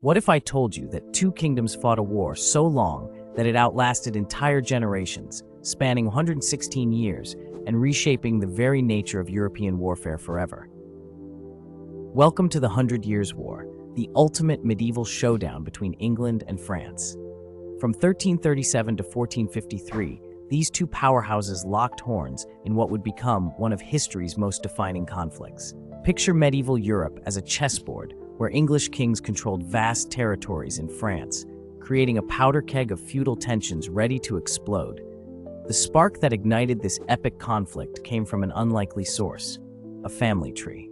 What if I told you that two kingdoms fought a war so long that it outlasted entire generations, spanning 116 years and reshaping the very nature of European warfare forever? Welcome to the 100 Years' War, the ultimate medieval showdown between England and France. From 1337 to 1453, these two powerhouses locked horns in what would become one of history's most defining conflicts. Picture medieval Europe as a chessboard where English kings controlled vast territories in France, creating a powder keg of feudal tensions ready to explode. The spark that ignited this epic conflict came from an unlikely source: a family tree.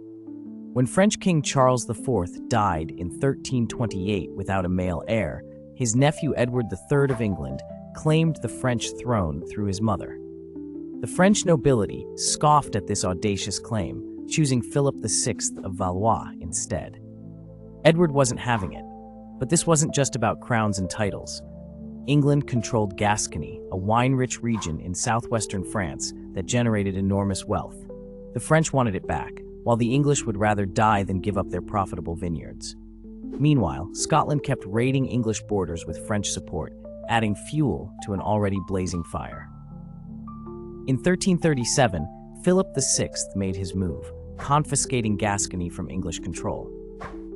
When French King Charles IV died in 1328 without a male heir, his nephew Edward III of England claimed the French throne through his mother. The French nobility scoffed at this audacious claim, choosing Philip VI of Valois instead. Edward wasn't having it, but this wasn't just about crowns and titles. England controlled Gascony, a wine-rich region in southwestern France that generated enormous wealth. The French wanted it back, while the English would rather die than give up their profitable vineyards. Meanwhile, Scotland kept raiding English borders with French support, adding fuel to an already blazing fire. In 1337, Philip VI made his move, confiscating Gascony from English control.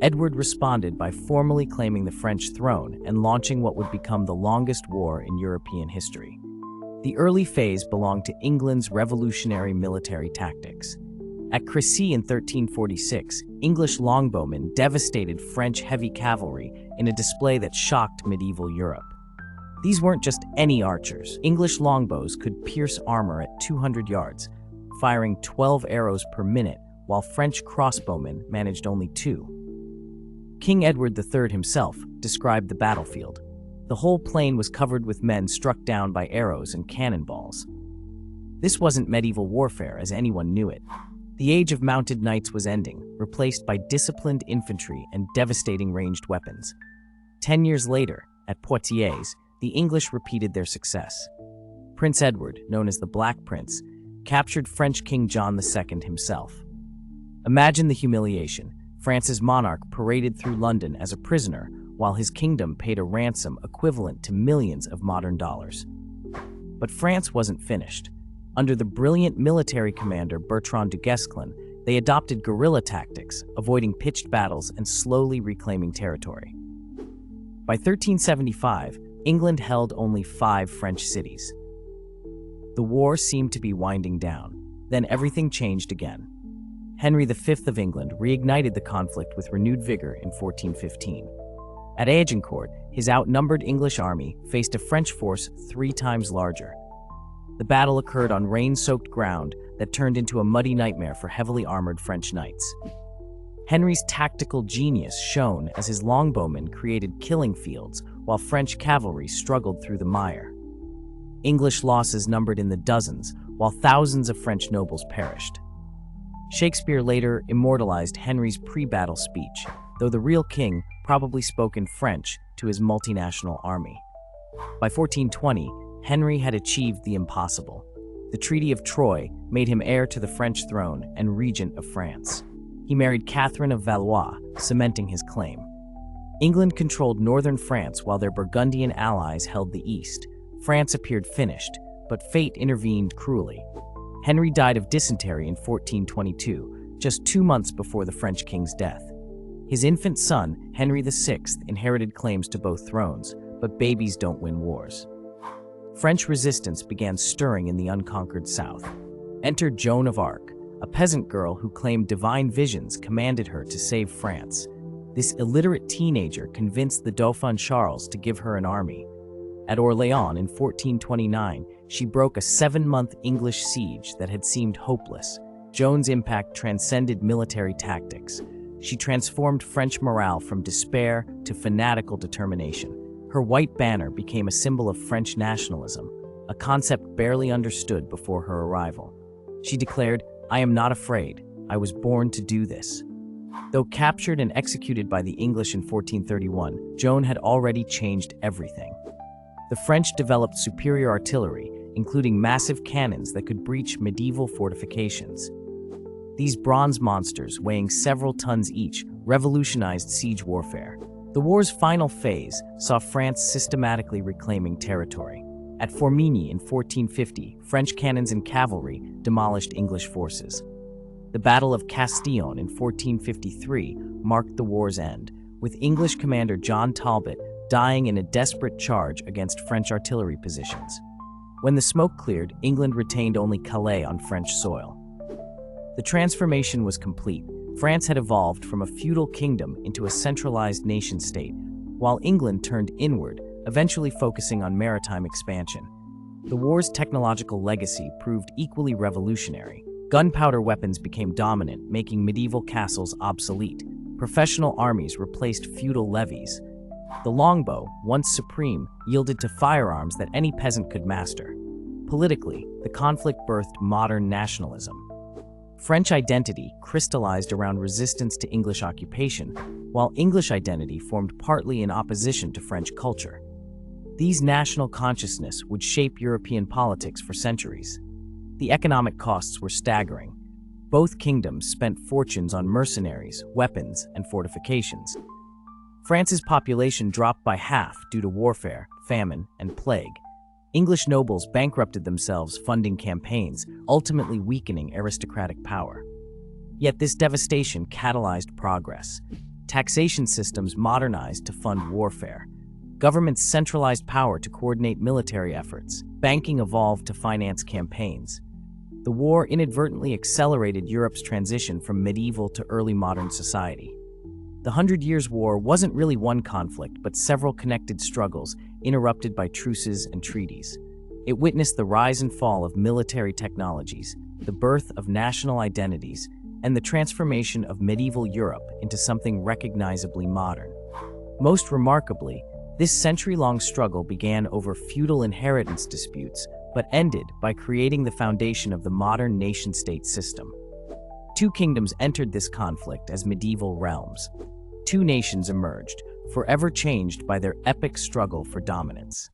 Edward responded by formally claiming the French throne and launching what would become the longest war in European history. The early phase belonged to England's revolutionary military tactics. At Crécy in 1346, English longbowmen devastated French heavy cavalry in a display that shocked medieval Europe. These weren't just any archers. English longbows could pierce armor at 200 yards, firing 12 arrows per minute, while French crossbowmen managed only 2. King Edward III himself described the battlefield. The whole plain was covered with men struck down by arrows and cannonballs. This wasn't medieval warfare as anyone knew it. The age of mounted knights was ending, replaced by disciplined infantry and devastating ranged weapons. 10 years later, at Poitiers, the English repeated their success. Prince Edward, known as the Black Prince, captured French King John II himself. Imagine the humiliation. France's monarch paraded through London as a prisoner, while his kingdom paid a ransom equivalent to millions of modern dollars. But France wasn't finished. Under the brilliant military commander Bertrand du Guesclin, they adopted guerrilla tactics, avoiding pitched battles and slowly reclaiming territory. By 1375, England held only 5 French cities. The war seemed to be winding down. Then everything changed again. Henry V of England reignited the conflict with renewed vigor in 1415. At Agincourt, his outnumbered English army faced a French force 3 times larger. The battle occurred on rain-soaked ground that turned into a muddy nightmare for heavily armored French knights. Henry's tactical genius shone as his longbowmen created killing fields while French cavalry struggled through the mire. English losses numbered in the dozens, while thousands of French nobles perished. Shakespeare later immortalized Henry's pre-battle speech, though the real king probably spoke in French to his multinational army. By 1420, Henry had achieved the impossible. The Treaty of Troyes made him heir to the French throne and regent of France. He married Catherine of Valois, cementing his claim. England controlled northern France while their Burgundian allies held the east. France appeared finished, but fate intervened cruelly. Henry died of dysentery in 1422, just 2 months before the French king's death. His infant son, Henry VI, inherited claims to both thrones, but babies don't win wars. French resistance began stirring in the unconquered south. Enter Joan of Arc, a peasant girl who claimed divine visions commanded her to save France. This illiterate teenager convinced the Dauphin Charles to give her an army. At Orléans in 1429, she broke a 7-month English siege that had seemed hopeless. Joan's impact transcended military tactics. She transformed French morale from despair to fanatical determination. Her white banner became a symbol of French nationalism, a concept barely understood before her arrival. She declared, "I am not afraid. I was born to do this." Though captured and executed by the English in 1431, Joan had already changed everything. The French developed superior artillery, including massive cannons that could breach medieval fortifications. These bronze monsters, weighing several tons each, revolutionized siege warfare. The war's final phase saw France systematically reclaiming territory. At Formigny in 1450, French cannons and cavalry demolished English forces. The Battle of Castillon in 1453 marked the war's end, with English commander John Talbot dying in a desperate charge against French artillery positions. When the smoke cleared, England retained only Calais on French soil. The transformation was complete. France had evolved from a feudal kingdom into a centralized nation-state, while England turned inward, eventually focusing on maritime expansion. The war's technological legacy proved equally revolutionary. Gunpowder weapons became dominant, making medieval castles obsolete. Professional armies replaced feudal levies. The longbow, once supreme, yielded to firearms that any peasant could master. Politically, the conflict birthed modern nationalism. French identity crystallized around resistance to English occupation, while English identity formed partly in opposition to French culture. These national consciousness would shape European politics for centuries. The economic costs were staggering. Both kingdoms spent fortunes on mercenaries, weapons, and fortifications. France's population dropped by half due to warfare, famine, and plague. English nobles bankrupted themselves funding campaigns, ultimately weakening aristocratic power. Yet this devastation catalyzed progress. Taxation systems modernized to fund warfare. Governments centralized power to coordinate military efforts. Banking evolved to finance campaigns. The war inadvertently accelerated Europe's transition from medieval to early modern society. The 100 Years' War wasn't really one conflict, but several connected struggles, interrupted by truces and treaties. It witnessed the rise and fall of military technologies, the birth of national identities, and the transformation of medieval Europe into something recognizably modern. Most remarkably, this century-long struggle began over feudal inheritance disputes, but ended by creating the foundation of the modern nation-state system. Two kingdoms entered this conflict as medieval realms. Two nations emerged, forever changed by their epic struggle for dominance.